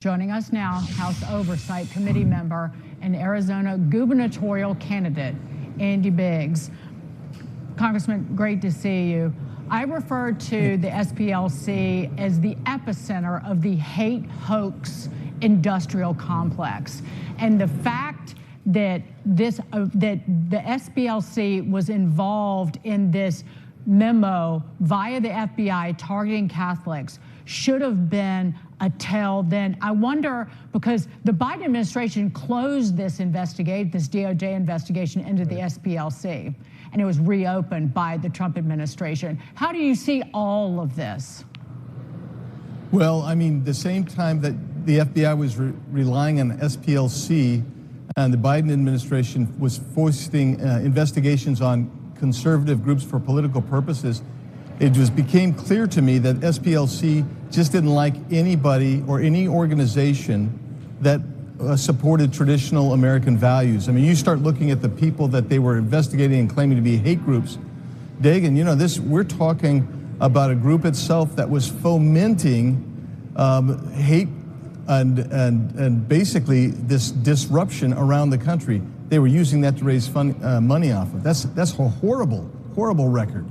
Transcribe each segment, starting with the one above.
Joining us now, House Oversight Committee member and Arizona gubernatorial candidate, Andy Biggs. Congressman, great to see you. I refer to the SPLC as the epicenter of the hate hoax industrial complex. And the fact that that the SPLC was involved in this memo via the FBI targeting Catholics should have been a tell then. I wonder, because the Biden administration closed this DOJ investigation into the SPLC, and it was reopened by the Trump administration. How do you see all of this? Well, I mean, the same time that the FBI was relying on SPLC, and the Biden administration was forcing investigations on conservative groups for political purposes, it just became clear to me that SPLC just didn't like anybody or any organization that supported traditional American values. I mean, you start looking at the people that they were investigating and claiming to be hate groups. Dagan, you know, we're talking about a group itself that was fomenting hate and basically this disruption around the country. They were using that to raise money off of. That's a horrible record.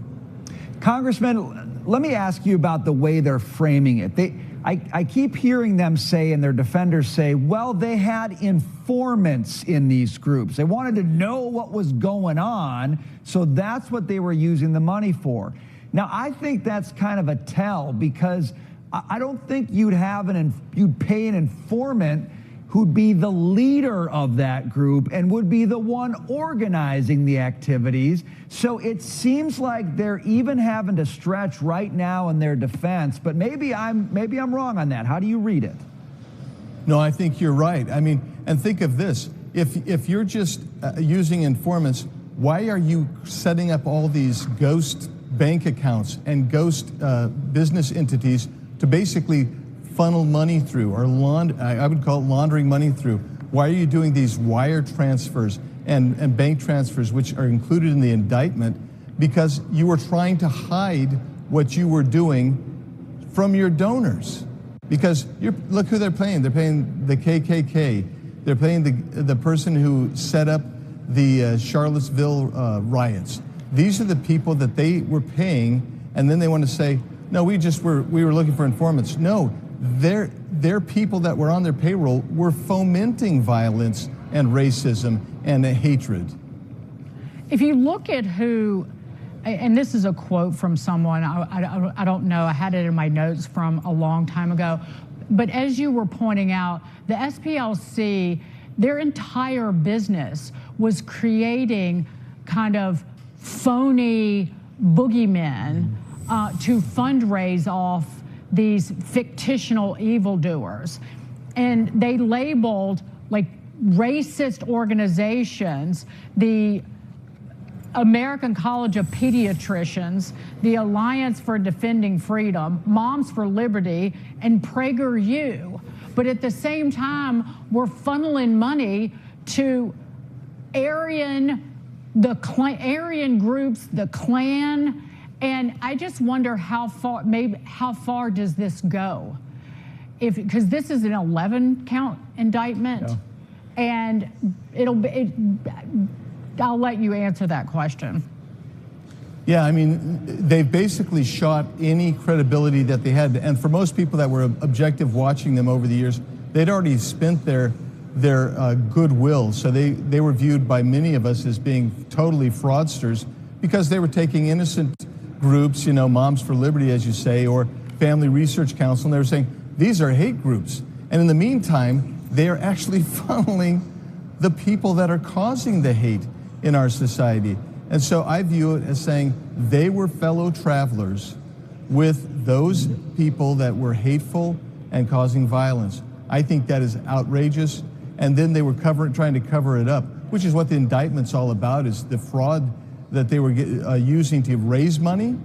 Congressman, let me ask you about the way they're framing it. I keep hearing them say, and their defenders say, well, they had informants in these groups. They wanted to know what was going on, so that's what they were using the money for. Now, I think that's kind of a tell, because I don't think you'd pay an informant who'd be the leader of that group and would be the one organizing the activities. So it seems like they're even having to stretch right now in their defense, but maybe I'm wrong on that. How do you read it? No, I think you're right. I mean, and think of this. If you're just using informants, why are you setting up all these ghost bank accounts and ghost business entities to basically funnel money through, or I would call it laundering money through? Why are you doing these wire transfers and bank transfers, which are included in the indictment? Because you were trying to hide what you were doing from your donors. Because look who they're paying. They're paying the KKK. They're paying the person who set up the Charlottesville riots. These are the people that they were paying, and then they want to say, no, we were looking for informants. No, their people that were on their payroll were fomenting violence and racism and hatred. If you look at who, and this is a quote from someone, I don't know, I had it in my notes from a long time ago, but as you were pointing out, the SPLC, their entire business was creating kind of phony boogeymen to fundraise off these fictional evildoers. And they labeled like racist organizations, the American College of Pediatricians, the Alliance for Defending Freedom, Moms for Liberty, and PragerU. But at the same time, we're funneling money to Aryan groups, the Klan. And I just wonder how far does this go? Because this is an 11-count indictment, yeah. And I'll let you answer that question. Yeah, I mean, they've basically shot any credibility that they had. And for most people that were objective watching them over the years, they'd already spent their goodwill. So they were viewed by many of us as being totally fraudsters, because they were taking innocent groups, you know, Moms for Liberty, as you say, or Family Research Council, and they were saying, these are hate groups. And in the meantime, they are actually funneling the people that are causing the hate in our society. And so I view it as saying they were fellow travelers with those people that were hateful and causing violence. I think that is outrageous. And then they were trying to cover it up, which is what the indictment's all about, is the fraud that they were using to raise money,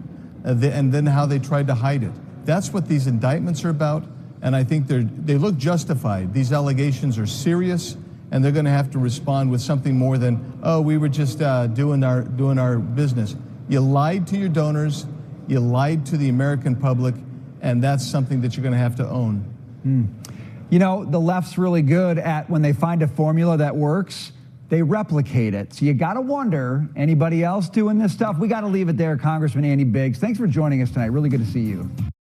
and then how they tried to hide it. That's what these indictments are about, and I think they look justified. These allegations are serious, and they're going to have to respond with something more than, oh, we were just doing our business. You lied to your donors, you lied to the American public, and that's something that you're going to have to own. You know, the left's really good at when they find a formula that works, they replicate it. So you got to wonder, anybody else doing this stuff? We got to leave it there. Congressman Andy Biggs, thanks for joining us tonight. Really good to see you.